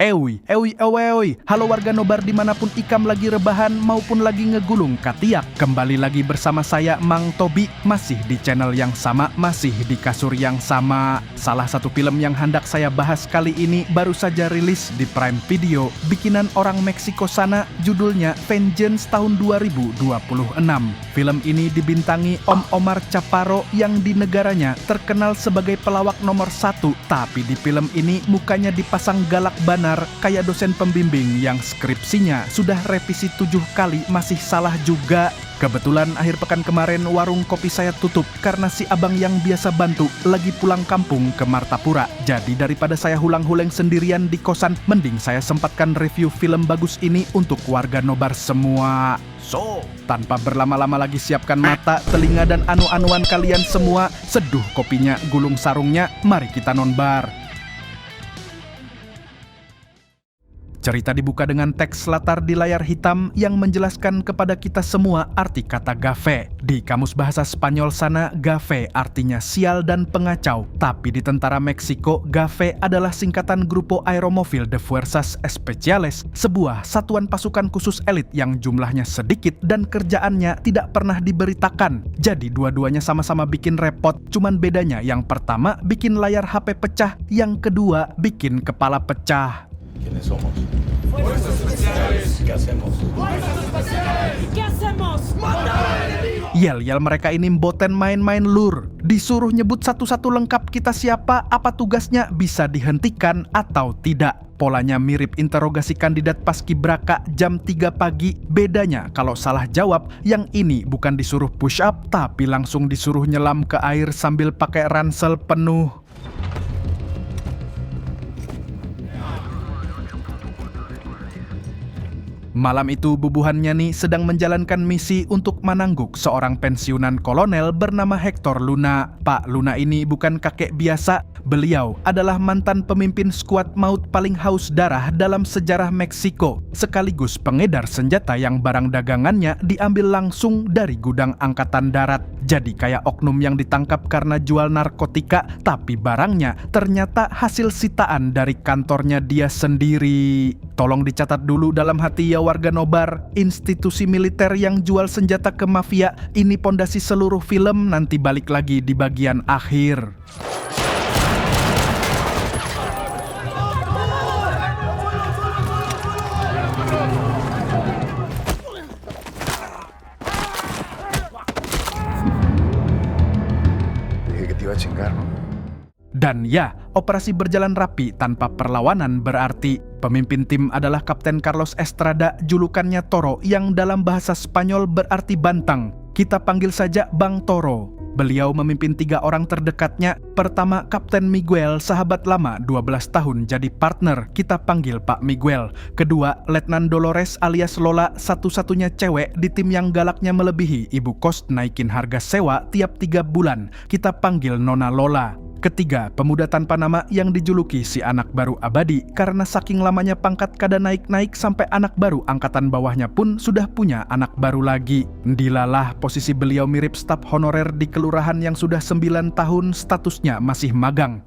Ewi, ewi, halo warga nobar dimanapun ikam lagi rebahan maupun lagi ngegulung katiak. Kembali lagi bersama saya, Mang Tobi, masih di channel yang sama, masih di kasur yang sama. Salah satu film yang hendak saya bahas kali ini baru saja rilis di Prime Video, bikinan orang Meksiko sana, judulnya Vengeance tahun 2026. Film ini dibintangi Om Omar Chaparro yang di negaranya terkenal sebagai pelawak nomor 1, tapi di film ini mukanya dipasang galak banar kayak dosen pembimbing yang skripsinya sudah revisi 7 kali masih salah juga. Kebetulan akhir pekan kemarin warung kopi saya tutup karena si abang yang biasa bantu lagi pulang kampung ke Martapura. Jadi daripada saya hulang-huleng sendirian di kosan, mending saya sempatkan review film bagus ini untuk warga nobar semua. So, tanpa berlama-lama lagi siapkan mata, telinga dan anu-anuan kalian semua, seduh kopinya, gulung sarungnya, mari kita nonbar. Cerita dibuka dengan teks latar di layar hitam yang menjelaskan kepada kita semua arti kata gafe. Di kamus bahasa Spanyol sana, gafe artinya sial dan pengacau. Tapi di tentara Meksiko, gafe adalah singkatan Grupo Aeromóvil de Fuerzas Especiales, sebuah satuan pasukan khusus elit yang jumlahnya sedikit dan kerjaannya tidak pernah diberitakan. Jadi dua-duanya sama-sama bikin repot, cuman bedanya yang pertama bikin layar HP pecah, yang kedua bikin kepala pecah. ¿Quiénes somos? Fuerzas Especiales. ¿Qué hacemos? Fuerzas Especiales. ¿Qué hacemos? ¡Matar al enemigo! Yel-yel mereka ini mboten main-main lur. Disuruh nyebut satu-satu lengkap kita siapa, apa tugasnya, bisa dihentikan atau tidak. Polanya mirip interogasi kandidat paskibraka jam 3 pagi. Bedanya kalau salah jawab, yang ini bukan disuruh push up, tapi langsung disuruh nyelam ke air sambil pakai ransel penuh. Malam itu bubuhannya nih sedang menjalankan misi untuk menangguk seorang pensiunan kolonel bernama Hector Luna. Pak Luna ini bukan kakek biasa, beliau adalah mantan pemimpin skuad maut paling haus darah dalam sejarah Meksiko, sekaligus pengedar senjata yang barang dagangannya diambil langsung dari gudang angkatan darat. Jadi kayak oknum yang ditangkap karena jual narkotika, tapi barangnya ternyata hasil sitaan dari kantornya dia sendiri. Tolong dicatat dulu dalam hati ya warga nobar, institusi militer yang jual senjata ke mafia, ini pondasi seluruh film, nanti balik lagi di bagian akhir. Dije que te iba a chingar, ¿no? Dan ya, operasi berjalan rapi tanpa perlawanan berarti. Pemimpin tim adalah Kapten Carlos Estrada, julukannya Toro, yang dalam bahasa Spanyol berarti bantang. Kita panggil saja Bang Toro. Beliau memimpin 3 orang terdekatnya. Pertama, Kapten Miguel, sahabat lama 12 tahun jadi partner, kita panggil Pak Miguel. Kedua, Letnan Dolores alias Lola, satu-satunya cewek di tim yang galaknya melebihi ibu kos naikin harga sewa tiap 3 bulan, kita panggil Nona Lola. Ketiga, pemuda tanpa nama yang dijuluki si anak baru abadi karena saking lamanya pangkat kada naik-naik sampai anak baru angkatan bawahnya pun sudah punya anak baru lagi. Dilalah, posisi beliau mirip staf honorer di kelurahan yang sudah 9 tahun statusnya masih magang.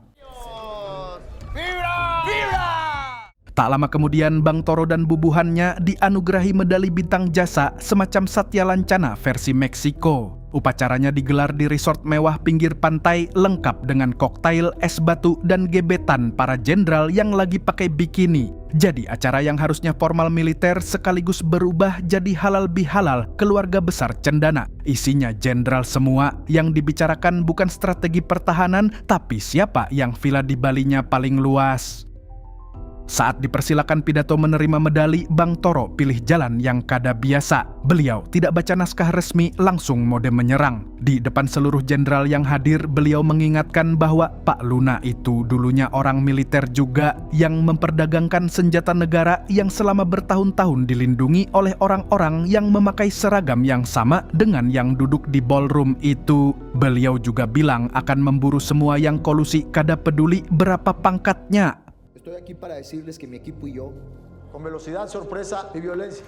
Tak lama kemudian Bang Toro dan bubuhannya dianugerahi medali bintang jasa semacam Satya Lancana versi Meksiko. Upacaranya digelar di resort mewah pinggir pantai lengkap dengan koktail, es batu, dan gebetan para jenderal yang lagi pakai bikini. Jadi acara yang harusnya formal militer sekaligus berubah jadi halal bihalal keluarga besar cendana. Isinya jenderal semua, yang dibicarakan bukan strategi pertahanan tapi siapa yang villa di Balinya paling luas. Saat dipersilakan pidato menerima medali, Bang Toro pilih jalan yang kada biasa. Beliau tidak baca naskah resmi, langsung mode menyerang. Di depan seluruh jenderal yang hadir, beliau mengingatkan bahwa Pak Luna itu dulunya orang militer juga yang memperdagangkan senjata negara yang selama bertahun-tahun dilindungi oleh orang-orang yang memakai seragam yang sama dengan yang duduk di ballroom itu. Beliau juga bilang akan memburu semua yang kolusi, kada peduli berapa pangkatnya. Estoy aquí para decirles que mi equipo y yo, Con velocidad, sorpresa y violencia.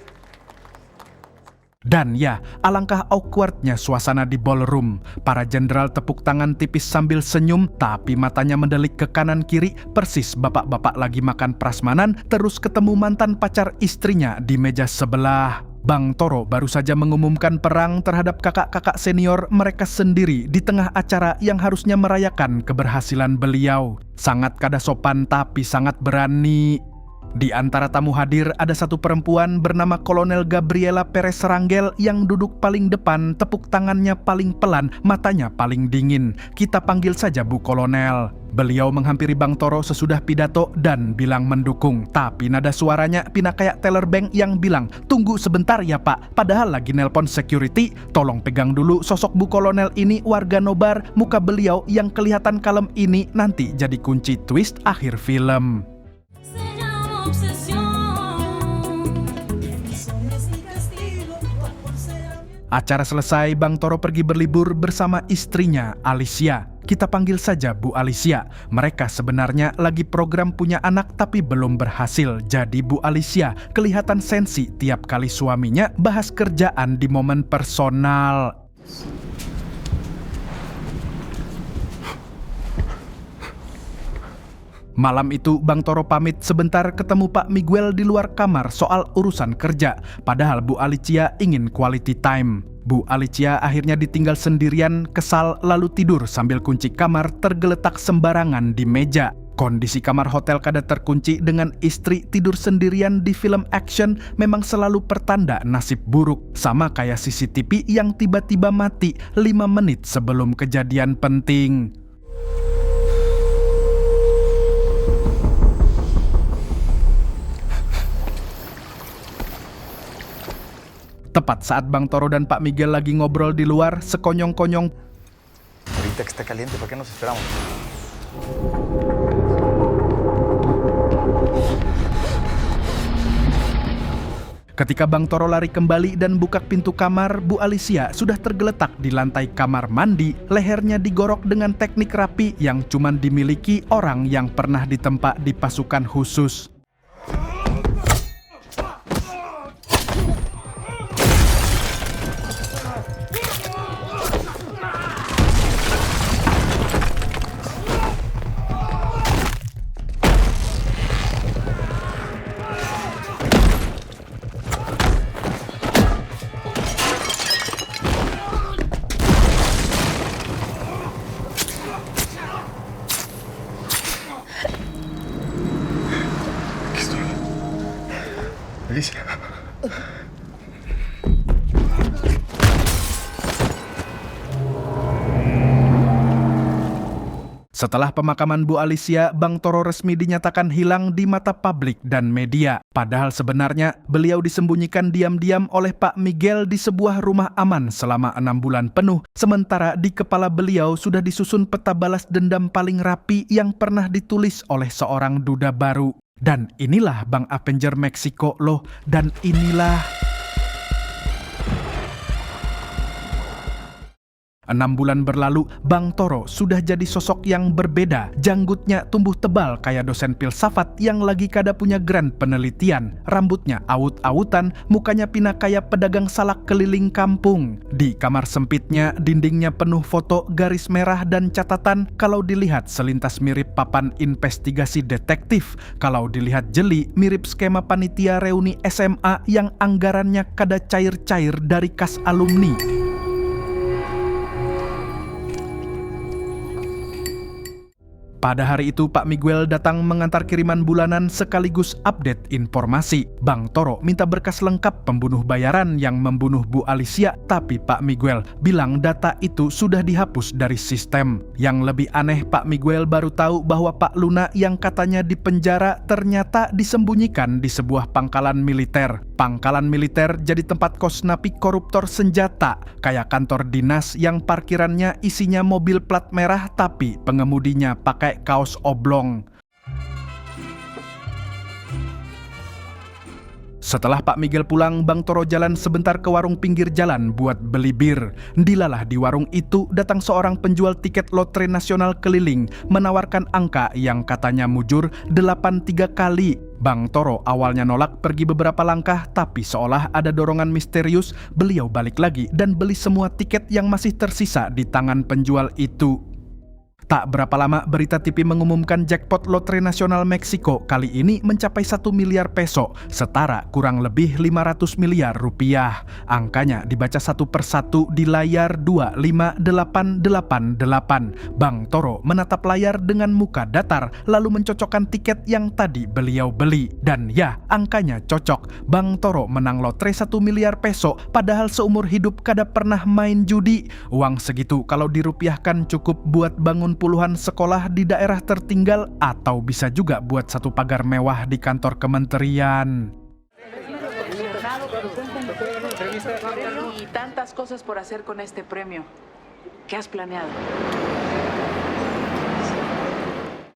Dan ya, alangkah awkwardnya suasana di ballroom. Para jenderal tepuk tangan tipis sambil senyum, tapi matanya mendelik ke kanan kiri, persis bapak-bapak lagi makan prasmanan, terus ketemu mantan pacar istrinya di meja sebelah. Bang Toro baru saja mengumumkan perang terhadap kakak-kakak senior mereka sendiri di tengah acara yang harusnya merayakan keberhasilan beliau. Sangat kada sopan tapi sangat berani. Di antara tamu hadir ada satu perempuan bernama Kolonel Gabriela Perez Rangel yang duduk paling depan, tepuk tangannya paling pelan, matanya paling dingin. Kita panggil saja Bu Kolonel. Beliau menghampiri Bang Toro sesudah pidato dan bilang mendukung. Tapi nada suaranya pina kayak teller bank yang bilang, "Tunggu sebentar ya Pak, padahal lagi nelpon security. Tolong pegang dulu sosok Bu Kolonel ini warga nobar. Muka beliau yang kelihatan kalem ini nanti jadi kunci twist akhir film." Acara selesai, Bang Toro pergi berlibur bersama istrinya, Alicia. Kita panggil saja Bu Alicia. Mereka sebenarnya lagi program punya anak tapi belum berhasil. Jadi Bu Alicia kelihatan sensi tiap kali suaminya bahas kerjaan di momen personal. Malam itu Bang Toro pamit sebentar ketemu Pak Miguel di luar kamar soal urusan kerja. Padahal Bu Alicia ingin quality time. Bu Alicia akhirnya ditinggal sendirian, kesal lalu tidur sambil kunci kamar tergeletak sembarangan di meja. Kondisi kamar hotel kada terkunci dengan istri tidur sendirian di film action memang selalu pertanda nasib buruk. Sama kayak CCTV yang tiba-tiba mati 5 menit sebelum kejadian penting. Tepat saat Bang Toro dan Pak Miguel lagi ngobrol di luar, sekonyong-konyong Ahorita que está caliente, ¿para qué nos esperamos? ketika Bang Toro lari kembali dan buka pintu kamar, Bu Alicia sudah tergeletak di lantai kamar mandi, lehernya digorok dengan teknik rapi yang cuman dimiliki orang yang pernah ditempa di pasukan khusus. Alicia. Setelah pemakaman Bu Alicia, Bang Toro resmi dinyatakan hilang di mata publik dan media. Padahal sebenarnya beliau disembunyikan diam-diam oleh Pak Miguel di sebuah rumah aman selama 6 bulan penuh. Sementara di kepala beliau sudah disusun peta balas dendam paling rapi yang pernah ditulis oleh seorang duda baru. Dan inilah Bang Avenger Meksiko loh, dan inilah 6 bulan berlalu, Bang Toro sudah jadi sosok yang berbeda. Janggutnya tumbuh tebal kayak dosen filsafat yang lagi kada punya grant penelitian. Rambutnya awut-awutan, mukanya pina kayak pedagang salak keliling kampung. Di kamar sempitnya, dindingnya penuh foto, garis merah dan catatan. Kalau dilihat selintas mirip papan investigasi detektif. Kalau dilihat jeli, mirip skema panitia reuni SMA yang anggarannya kada cair-cair dari kas alumni. Pada hari itu Pak Miguel datang mengantar kiriman bulanan sekaligus update informasi. Bang Toro minta berkas lengkap pembunuh bayaran yang membunuh Bu Alicia, tapi Pak Miguel bilang data itu sudah dihapus dari sistem. Yang lebih aneh, Pak Miguel baru tahu bahwa Pak Luna yang katanya dipenjara ternyata disembunyikan di sebuah pangkalan militer. Pangkalan militer jadi tempat kos napi koruptor senjata, kayak kantor dinas yang parkirannya isinya mobil plat merah tapi pengemudinya pakai kaos oblong. Setelah Pak Miguel pulang, Bang Toro jalan sebentar ke warung pinggir jalan buat beli bir. Dilalah di warung itu datang seorang penjual tiket lotre nasional keliling menawarkan angka yang katanya mujur 83 kali. Bang Toro awalnya nolak pergi beberapa langkah, tapi seolah ada dorongan misterius, beliau balik lagi dan beli semua tiket yang masih tersisa di tangan penjual itu. Tak berapa lama berita TV mengumumkan jackpot lotre nasional Meksiko kali ini mencapai 1 miliar peso, setara kurang lebih 500 miliar rupiah. Angkanya dibaca satu persatu di layar 25888. Bang Toro menatap layar dengan muka datar lalu mencocokkan tiket yang tadi beliau beli. Dan ya, angkanya cocok. Bang Toro menang lotre 1 miliar peso padahal seumur hidup kada pernah main judi. Uang segitu kalau dirupiahkan cukup buat bangun puluhan sekolah di daerah tertinggal atau bisa juga buat satu pagar mewah di kantor kementerian. Y tantas cosas por hacer con este premio. ¿Qué has planeado?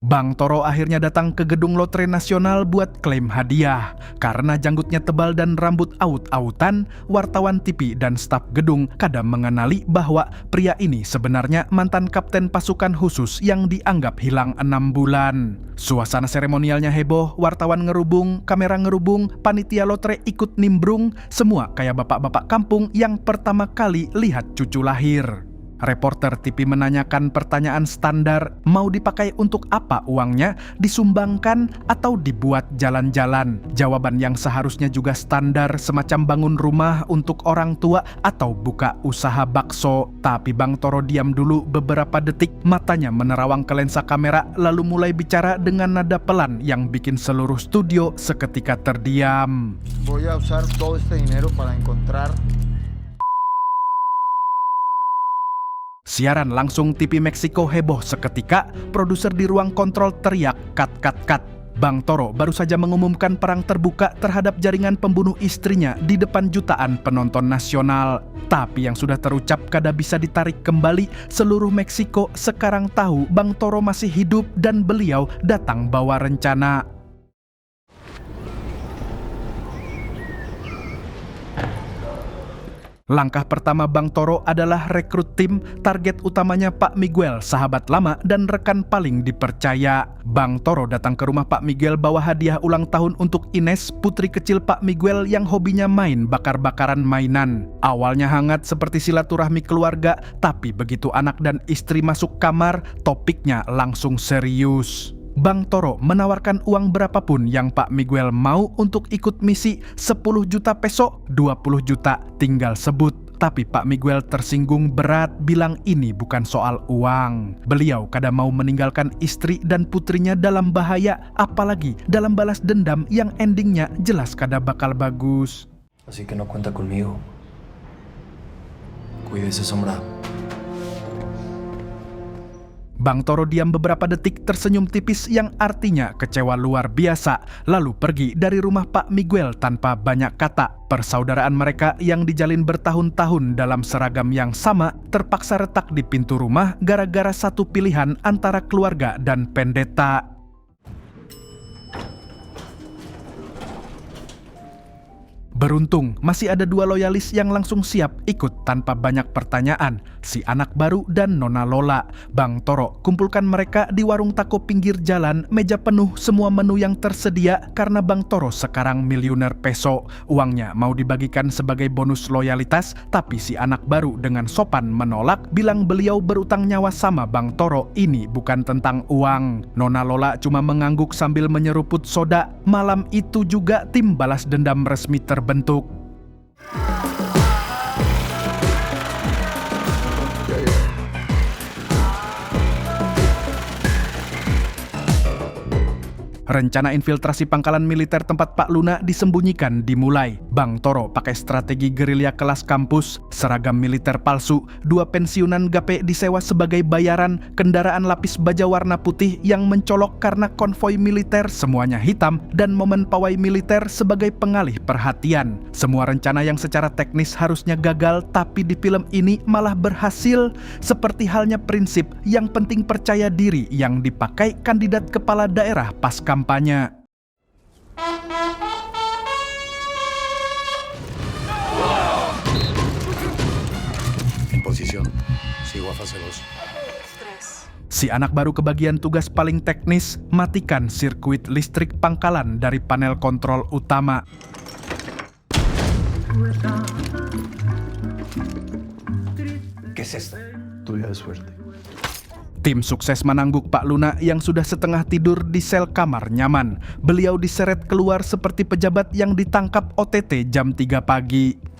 Bang Toro akhirnya datang ke gedung lotre nasional buat klaim hadiah. Karena janggutnya tebal dan rambut aut-autan, wartawan TV dan staf gedung kadang mengenali bahwa pria ini sebenarnya mantan kapten pasukan khusus yang dianggap hilang 6 bulan. Suasana seremonialnya heboh, wartawan ngerubung, kamera ngerubung, panitia lotre ikut nimbrung, semua kayak bapak-bapak kampung yang pertama kali lihat cucu lahir. Reporter TV menanyakan pertanyaan standar, mau dipakai untuk apa uangnya, disumbangkan atau dibuat jalan-jalan. Jawaban yang seharusnya juga standar, semacam bangun rumah untuk orang tua atau buka usaha bakso. Tapi Bang Toro diam dulu beberapa detik, matanya menerawang ke lensa kamera lalu mulai bicara dengan nada pelan yang bikin seluruh studio seketika terdiam. Voy a usar todo este dinero para encontrar. Siaran langsung TV Meksiko heboh seketika, produser di ruang kontrol teriak, "Cut, cut, cut." Bang Toro baru saja mengumumkan perang terbuka terhadap jaringan pembunuh istrinya di depan jutaan penonton nasional. Tapi yang sudah terucap kada bisa ditarik kembali. Seluruh Meksiko sekarang tahu Bang Toro masih hidup dan beliau datang bawa rencana. Langkah pertama Bang Toro adalah rekrut tim, target utamanya Pak Miguel, sahabat lama dan rekan paling dipercaya. Bang Toro datang ke rumah Pak Miguel bawa hadiah ulang tahun untuk Ines, putri kecil Pak Miguel yang hobinya main bakar-bakaran mainan. Awalnya hangat seperti silaturahmi keluarga, tapi begitu anak dan istri masuk kamar, topiknya langsung serius. Bang Toro menawarkan uang berapapun yang Pak Miguel mau untuk ikut misi, 10 juta peso, 20 juta, tinggal sebut. Tapi Pak Miguel tersinggung berat, bilang ini bukan soal uang. Beliau kada mau meninggalkan istri dan putrinya dalam bahaya, apalagi dalam balas dendam yang endingnya jelas kada bakal bagus. Así que no cuenta conmigo. Cuídese, Sombra. Bang Toro diam beberapa detik tersenyum tipis yang artinya kecewa luar biasa, lalu pergi dari rumah Pak Miguel tanpa banyak kata. Persaudaraan mereka yang dijalin bertahun-tahun dalam seragam yang sama terpaksa retak di pintu rumah gara-gara satu pilihan antara keluarga dan pendeta. Beruntung, masih ada 2 loyalis yang langsung siap ikut tanpa banyak pertanyaan, si anak baru dan Nona Lola. Bang Toro kumpulkan mereka di warung taco pinggir jalan, meja penuh semua menu yang tersedia karena Bang Toro sekarang miliuner peso. Uangnya mau dibagikan sebagai bonus loyalitas, tapi si anak baru dengan sopan menolak, bilang beliau berutang nyawa sama Bang Toro, ini bukan tentang uang. Nona Lola cuma mengangguk sambil menyeruput soda. Malam itu juga tim balas dendam resmi terbentuk. Rencana infiltrasi pangkalan militer tempat Pak Luna disembunyikan dimulai. Bang Toro pakai strategi gerilya kelas kampus, seragam militer palsu, 2 pensiunan gape disewa sebagai bayaran, kendaraan lapis baja warna putih yang mencolok karena konvoi militer semuanya hitam, dan momen pawai militer sebagai pengalih perhatian. Semua rencana yang secara teknis harusnya gagal, tapi di film ini malah berhasil. Seperti halnya prinsip yang penting percaya diri yang dipakai kandidat kepala daerah pas kampanye. Sigo a fase 2. Si anak baru kebagian tugas paling teknis, matikan sirkuit listrik pangkalan dari panel kontrol utama. ¿Qué es esto? Tu día de suerte. Tim sukses menangguk Pak Luna yang sudah setengah tidur di sel kamar nyaman. Beliau diseret keluar seperti pejabat yang ditangkap OTT jam 3 pagi.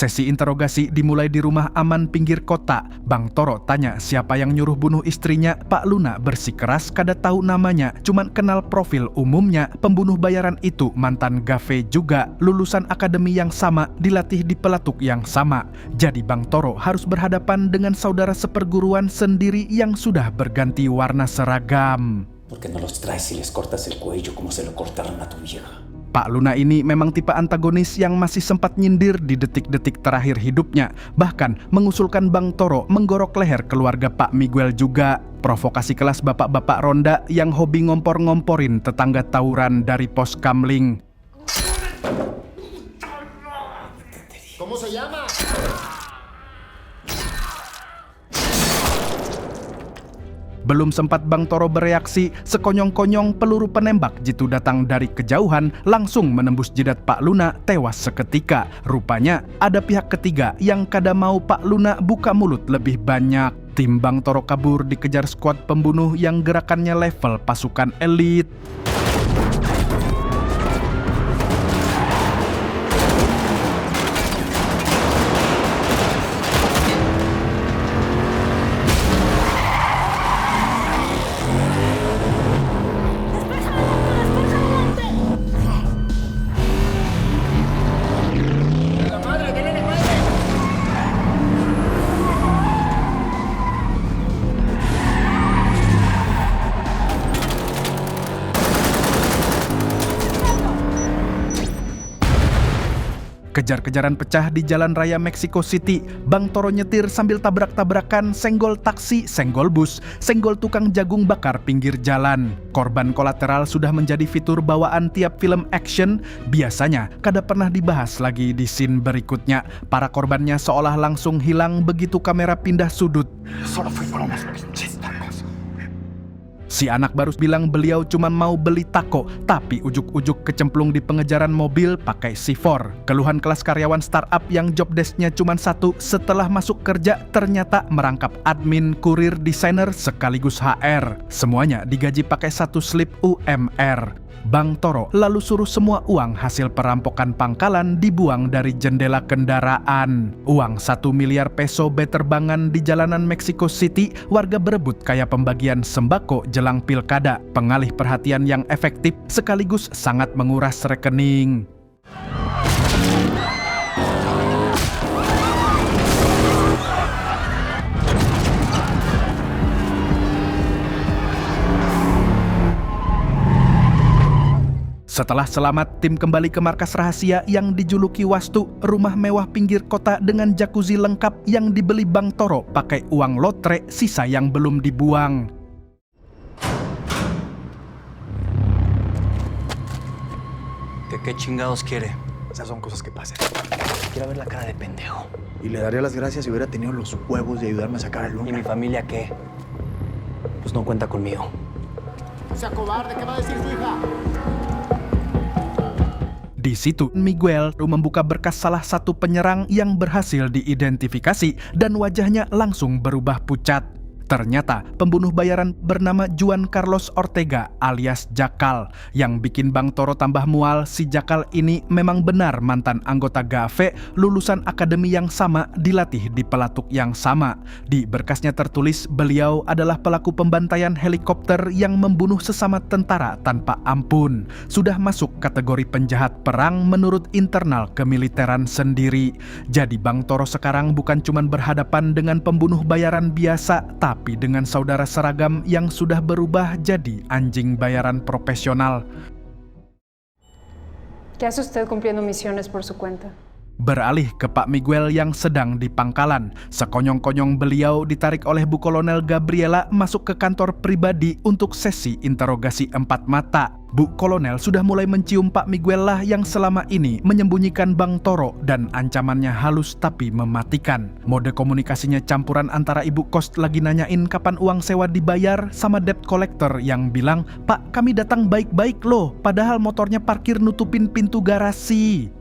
Sesi interogasi dimulai di rumah aman pinggir kota. Bang Toro tanya siapa yang nyuruh bunuh istrinya. Pak Luna bersikeras kada tahu namanya, cuman kenal profil umumnya. Pembunuh bayaran itu mantan gafe juga, lulusan akademi yang sama, dilatih di pelatuk yang sama. Jadi Bang Toro harus berhadapan dengan saudara seperguruan sendiri yang sudah berganti warna seragam. ¿Por qué no los traes y les cortas el cuello como se lo cortaron a tu vieja? Pak Luna ini memang tipe antagonis yang masih sempat nyindir di detik-detik terakhir hidupnya. Bahkan mengusulkan Bang Toro menggorok leher keluarga Pak Miguel juga. Provokasi kelas bapak-bapak ronda yang hobi ngompor-ngomporin tetangga tawuran dari pos kamling. ¿Cómo se llama? Belum sempat Bang Toro bereaksi, sekonyong-konyong peluru penembak jitu datang dari kejauhan langsung menembus jidat Pak Luna, tewas seketika. Rupanya ada pihak ketiga yang kada mau Pak Luna buka mulut lebih banyak. Tim Bang Toro kabur dikejar skuad pembunuh yang gerakannya level pasukan elit. Kejar-kejaran pecah di jalan raya Mexico City. Bang Toro nyetir sambil tabrak-tabrakan, senggol taksi, senggol bus, senggol tukang jagung bakar pinggir jalan. Korban kolateral sudah menjadi fitur bawaan tiap film action. Biasanya kada pernah dibahas lagi di scene berikutnya. Para korbannya seolah langsung hilang begitu kamera pindah sudut. Solo fui por unos pinches tacos. Si anak baru bilang beliau cuma mau beli taco, tapi ujuk-ujuk kecemplung di pengejaran mobil pakai C4. Keluhan kelas karyawan startup yang job desk-nya cuma satu, setelah masuk kerja ternyata merangkap admin, kurir, desainer, sekaligus HR. Semuanya digaji pakai satu slip UMR. Bang Toro lalu suruh semua uang hasil perampokan pangkalan dibuang dari jendela kendaraan. Uang 1 miliar peso beterbangan di jalanan Mexico City, warga berebut kayak pembagian sembako jelang pilkada. Pengalih perhatian yang efektif sekaligus sangat menguras rekening. Setelah selamat, tim kembali ke markas rahasia yang dijuluki Wastu, rumah mewah pinggir kota dengan jacuzzi lengkap yang dibeli Bang Toro pakai uang lotre sisa yang belum dibuang. ¿Qué chingados quiere? Esas son cosas que pasan. Quiero ver la cara de pendejo. Y le daría las gracias si hubiera tenido los huevos de ayudarme a sacar a ¿Y Luna. mi familia qué? Pues no cuenta conmigo. Sea cobarde, ¿qué va a decir su hija? Di situ, Miguel membuka berkas salah satu penyerang yang berhasil diidentifikasi dan wajahnya langsung berubah pucat. Ternyata pembunuh bayaran bernama Juan Carlos Ortega alias Jakal. Yang bikin Bang Toro tambah mual, si Jakal ini memang benar mantan anggota GAFE, lulusan akademi yang sama, dilatih di pelatuk yang sama. Di berkasnya tertulis beliau adalah pelaku pembantaian helikopter yang membunuh sesama tentara tanpa ampun. Sudah masuk kategori penjahat perang menurut internal kemiliteran sendiri. Jadi Bang Toro sekarang bukan cuma berhadapan dengan pembunuh bayaran biasa, tapi dengan saudara seragam yang sudah berubah jadi anjing bayaran profesional. ¿Qué hace usted cumpliendo misiones por su cuenta? Beralih ke Pak Miguel yang sedang di pangkalan. Sekonyong-konyong beliau ditarik oleh Bu Kolonel Gabriela masuk ke kantor pribadi untuk sesi interogasi 4 mata. Bu Kolonel sudah mulai mencium Pak Miguel lah yang selama ini menyembunyikan Bang Toro dan ancamannya halus tapi mematikan. Mode komunikasinya campuran antara ibu kos lagi nanyain kapan uang sewa dibayar sama debt collector yang bilang, "Pak, kami datang baik-baik loh, padahal motornya parkir nutupin pintu garasi."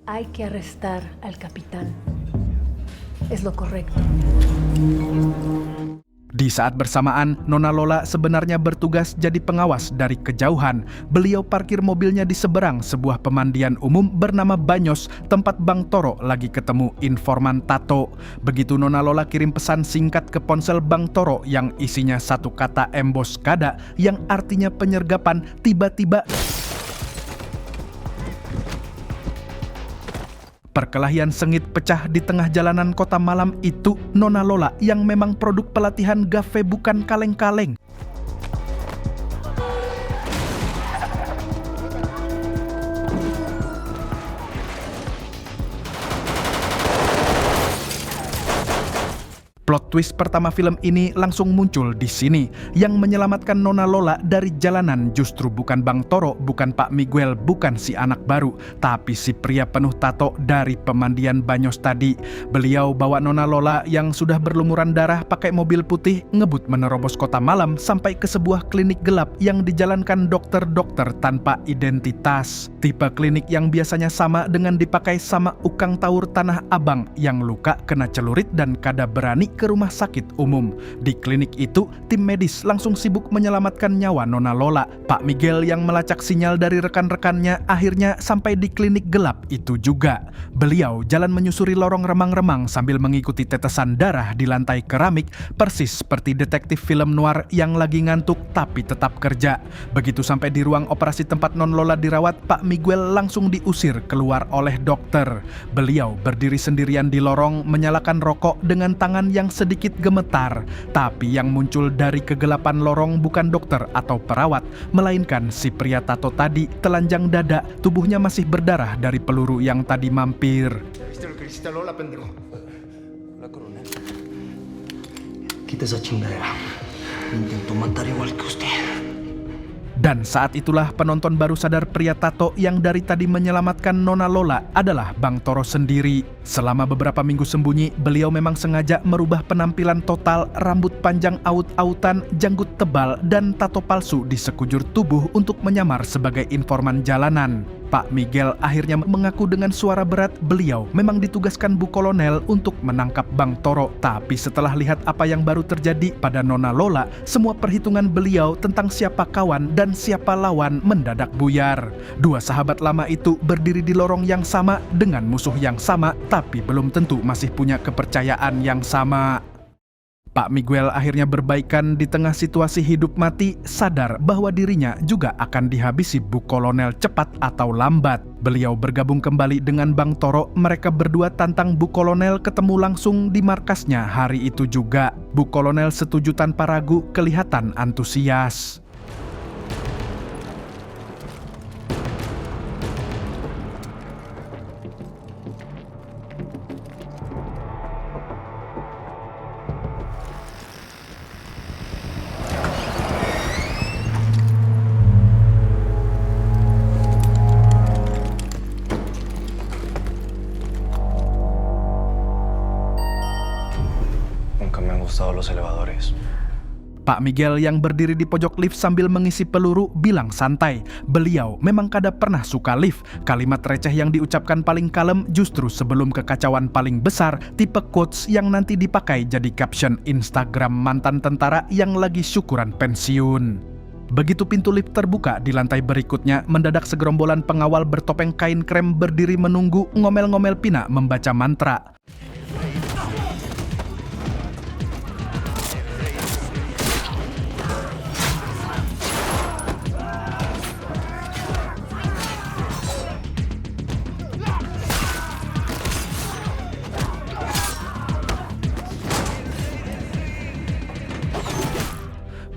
Hay que arrestar al capitán. Es lo correcto. Di saat bersamaan, Nona Lola sebenarnya bertugas jadi pengawas dari kejauhan. Beliau parkir mobilnya di seberang sebuah pemandian umum bernama Banyos, tempat Bang Toro lagi ketemu informan Tato. Begitu Nona Lola kirim pesan singkat ke ponsel Bang Toro yang isinya satu kata emboscada yang artinya penyergapan, tiba-tiba perkelahian sengit pecah di tengah jalanan kota malam itu. Nona Lola yang memang produk pelatihan gafe bukan kaleng-kaleng. Plot twist pertama film ini langsung muncul di sini. Yang menyelamatkan Nona Lola dari jalanan justru bukan Bang Toro, bukan Pak Miguel, bukan si anak baru, tapi si pria penuh tato dari pemandian Banyos tadi. Beliau bawa Nona Lola yang sudah berlumuran darah pakai mobil putih ngebut menerobos kota malam sampai ke sebuah klinik gelap yang dijalankan dokter-dokter tanpa identitas. Tipe klinik yang biasanya sama dengan dipakai sama Ukang Taur Tanah Abang yang luka kena celurit dan kada berani ke rumah sakit umum. Di klinik itu, tim medis langsung sibuk menyelamatkan nyawa Nona Lola. Pak Miguel yang melacak sinyal dari rekan-rekannya akhirnya sampai di klinik gelap itu juga. Beliau jalan menyusuri lorong remang-remang sambil mengikuti tetesan darah di lantai keramik, persis seperti detektif film noir yang lagi ngantuk tapi tetap kerja. Begitu sampai di ruang operasi tempat Non Lola dirawat, Pak Miguel langsung diusir keluar oleh dokter. Beliau berdiri sendirian di lorong menyalakan rokok dengan tangan yang sedikit gemetar, tapi yang muncul dari kegelapan lorong bukan dokter atau perawat, melainkan si pria tato tadi, telanjang dada, tubuhnya masih berdarah dari peluru yang tadi mampir. ¿Viste lo que hiciste a Lola, pendejo? Hola, coronel. Quita esa chingadera. Me intentó matar igual que usted. Dan saat itulah penonton baru sadar pria tato yang dari tadi menyelamatkan Nona Lola adalah Bang Toro sendiri. Selama beberapa minggu sembunyi, beliau memang sengaja merubah penampilan total, rambut panjang aut-autan, janggut tebal, dan tato palsu di sekujur tubuh untuk menyamar sebagai informan jalanan. Pak Miguel akhirnya mengaku dengan suara berat beliau memang ditugaskan Bu Kolonel untuk menangkap Bang Toro. Tapi setelah lihat apa yang baru terjadi pada Nona Lola, semua perhitungan beliau tentang siapa kawan dan siapa lawan mendadak buyar. Dua sahabat lama itu berdiri di lorong yang sama dengan musuh yang sama, tapi belum tentu masih punya kepercayaan yang sama. Pak Miguel akhirnya berbaikan di tengah situasi hidup mati, sadar bahwa dirinya juga akan dihabisi Bu Kolonel cepat atau lambat. Beliau bergabung kembali dengan Bang Toro, mereka berdua tantang Bu Kolonel ketemu langsung di markasnya hari itu juga. Bu Kolonel setuju tanpa ragu, kelihatan antusias. Nunca me han gustado los elevadores. Pak Miguel yang berdiri di pojok lift sambil mengisi peluru bilang santai. Beliau memang kada pernah suka lift. Kalimat receh yang diucapkan paling kalem justru sebelum kekacauan paling besar, tipe quotes yang nanti dipakai jadi caption Instagram mantan tentara yang lagi syukuran pensiun. Begitu pintu lift terbuka di lantai berikutnya, mendadak segerombolan pengawal bertopeng kain krem berdiri menunggu, ngomel-ngomel pina membaca mantra.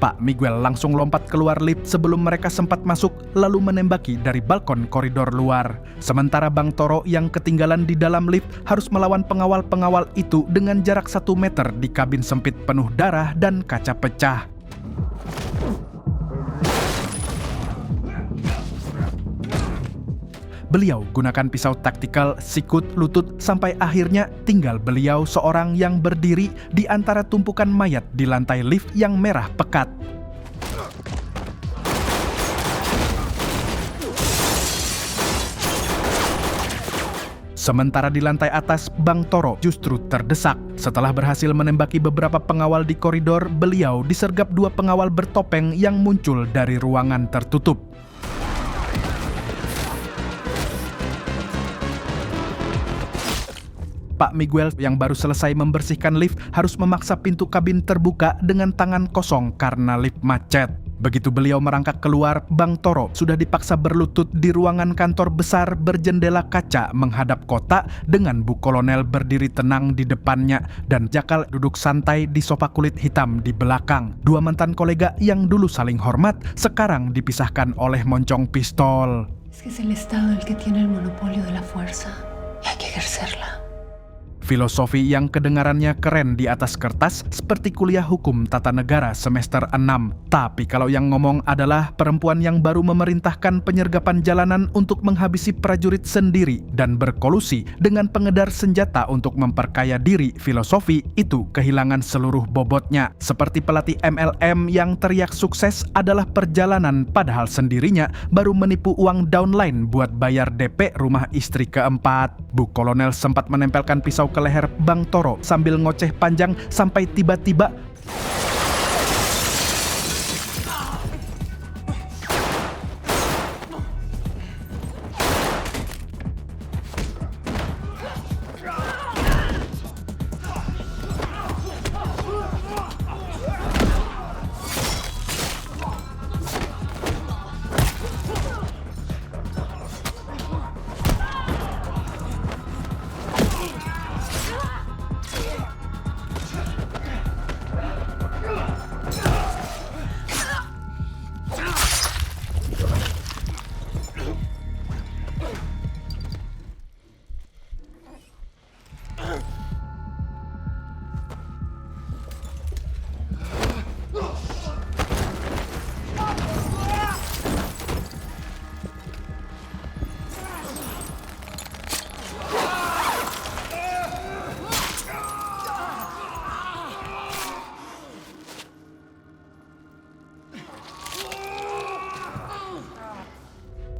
Pak Miguel langsung lompat keluar lift sebelum mereka sempat masuk, lalu menembaki dari balkon koridor luar. Sementara Bang Toro yang ketinggalan di dalam lift harus melawan pengawal-pengawal itu dengan jarak 1 meter di kabin sempit penuh darah dan kaca pecah. Beliau gunakan pisau taktikal, sikut, lutut, sampai akhirnya tinggal beliau seorang yang berdiri di antara tumpukan mayat di lantai lift yang merah pekat. Sementara di lantai atas, Bang Toro justru terdesak. Setelah berhasil menembaki beberapa pengawal di koridor, beliau disergap 2 pengawal bertopeng yang muncul dari ruangan tertutup. Pak Miguel yang baru selesai membersihkan lift harus memaksa pintu kabin terbuka dengan tangan kosong karena lift macet. Begitu beliau merangkak keluar, Bang Toro sudah dipaksa berlutut di ruangan kantor besar berjendela kaca menghadap kota dengan Bu Kolonel berdiri tenang di depannya dan Jakal duduk santai di sofa kulit hitam di belakang. 2 mantan kolega yang dulu saling hormat sekarang dipisahkan oleh moncong pistol. Es que es el Estado el que tiene el monopolio de la fuerza y hay que ejercerla. Filosofi yang kedengarannya keren di atas kertas seperti kuliah hukum tata negara semester 6. Tapi kalau yang ngomong adalah perempuan yang baru memerintahkan penyergapan jalanan untuk menghabisi prajurit sendiri dan berkolusi dengan pengedar senjata untuk memperkaya diri, filosofi itu kehilangan seluruh bobotnya. Seperti pelatih MLM yang teriak sukses adalah perjalanan padahal sendirinya baru menipu uang downline buat bayar DP rumah istri keempat. Bu Kolonel sempat menempelkan pisau ke leher Bang Toro sambil ngoceh panjang sampai tiba-tiba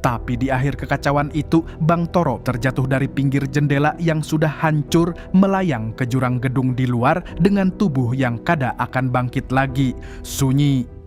Tapi di akhir kekacauan itu, Bang Toro terjatuh dari pinggir jendela yang sudah hancur melayang ke jurang gedung di luar dengan tubuh yang kada akan bangkit lagi. Sunyi.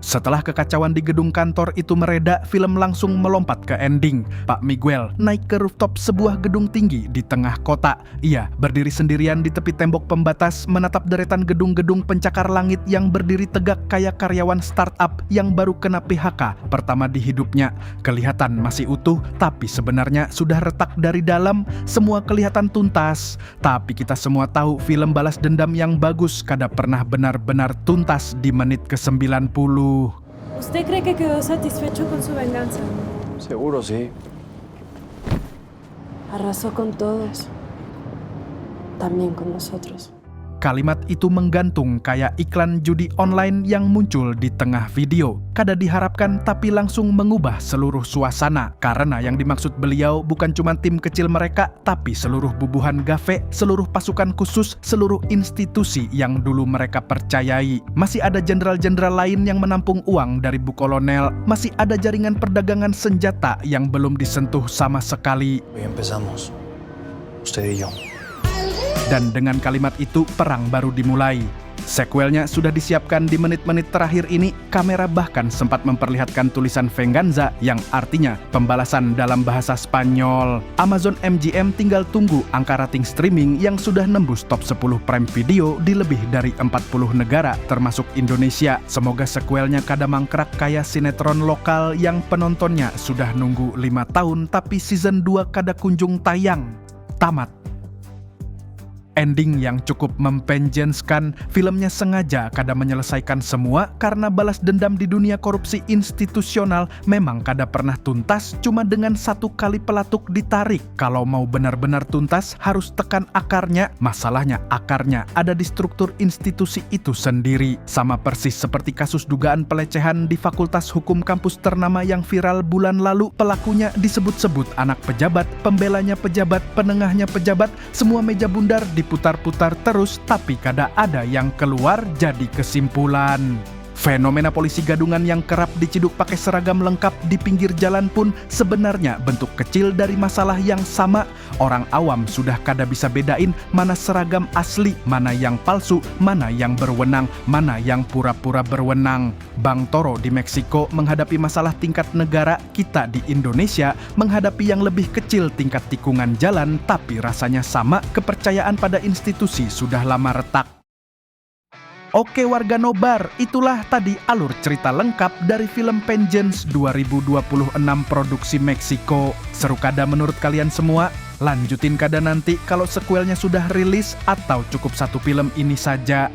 Setelah kekacauan di gedung kantor itu mereda, film langsung melompat ke ending. Pak Miguel naik ke rooftop sebuah gedung tinggi di tengah kota. Ia berdiri sendirian di tepi tembok pembatas, menatap deretan gedung-gedung pencakar langit yang berdiri tegak kayak karyawan startup yang baru kena PHK pertama di hidupnya. Kelihatan masih utuh, tapi sebenarnya sudah retak dari dalam. Semua kelihatan tuntas. Tapi kita semua tahu film balas dendam yang bagus kada pernah benar-benar tuntas di menit ke-90. ¿Usted cree que quedó satisfecho con su venganza? Seguro sí. Arrasó con todos, también con nosotros. Kalimat itu menggantung kayak iklan judi online yang muncul di tengah video. Kada diharapkan tapi langsung mengubah seluruh suasana. Karena yang dimaksud beliau bukan cuma tim kecil mereka, tapi seluruh bubuhan gafe, seluruh pasukan khusus, seluruh institusi yang dulu mereka percayai. Masih ada jenderal-jenderal lain yang menampung uang dari Bu Kolonel. Masih ada jaringan perdagangan senjata yang belum disentuh sama sekali. Hoy empezamos. Usted y yo. Dan dengan kalimat itu, perang baru dimulai. Sequelnya sudah disiapkan di menit-menit terakhir ini. Kamera bahkan sempat memperlihatkan tulisan Venganza yang artinya pembalasan dalam bahasa Spanyol. Amazon MGM tinggal tunggu angka rating streaming yang sudah nembus top 10 Prime Video di lebih dari 40 negara termasuk Indonesia. Semoga sequelnya kada mangkrak kayak sinetron lokal yang penontonnya sudah nunggu 5 tahun tapi season 2 kada kunjung tayang. Tamat. Ending yang cukup mempenjenskan, filmnya sengaja kada menyelesaikan semua karena balas dendam di dunia korupsi institusional memang kada pernah tuntas cuma dengan satu kali pelatuk ditarik. Kalau mau benar-benar tuntas harus tekan akarnya. Masalahnya akarnya ada di struktur institusi itu sendiri. Sama persis seperti kasus dugaan pelecehan di Fakultas Hukum kampus ternama yang viral bulan lalu. Pelakunya disebut-sebut anak pejabat, pembelanya pejabat, penengahnya pejabat, semua meja bundar diputar-putar terus tapi kada ada yang keluar jadi kesimpulan. Fenomena polisi gadungan yang kerap diciduk pakai seragam lengkap di pinggir jalan pun sebenarnya bentuk kecil dari masalah yang sama. Orang awam sudah kada bisa bedain mana seragam asli, mana yang palsu, mana yang berwenang, mana yang pura-pura berwenang. Bang Toro di Meksiko menghadapi masalah tingkat negara, kita di Indonesia menghadapi yang lebih kecil tingkat tikungan jalan, tapi rasanya sama, kepercayaan pada institusi sudah lama retak. Oke warga Nobar, itulah tadi alur cerita lengkap dari film Vengeance 2026 produksi Meksiko. Seru kada menurut kalian semua? Lanjutin kada nanti kalau sequelnya sudah rilis atau cukup satu film ini saja?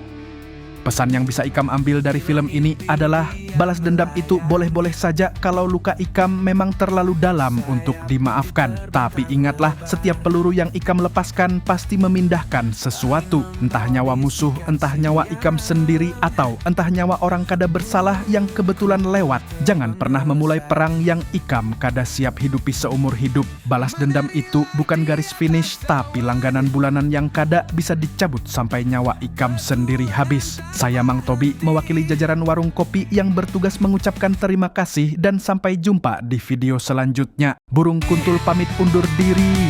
Pesan yang bisa Ikam ambil dari film ini adalah balas dendam itu boleh-boleh saja kalau luka Ikam memang terlalu dalam untuk dimaafkan. Tapi ingatlah, setiap peluru yang Ikam lepaskan pasti memindahkan sesuatu. Entah nyawa musuh, entah nyawa Ikam sendiri, atau entah nyawa orang kada bersalah yang kebetulan lewat. Jangan pernah memulai perang yang Ikam kada siap hidupi seumur hidup. Balas dendam itu bukan garis finish, tapi langganan bulanan yang kada bisa dicabut sampai nyawa Ikam sendiri habis. Saya Mang Tobi mewakili jajaran warung kopi yang bertugas mengucapkan terima kasih dan sampai jumpa di video selanjutnya. Burung Kuntul pamit undur diri.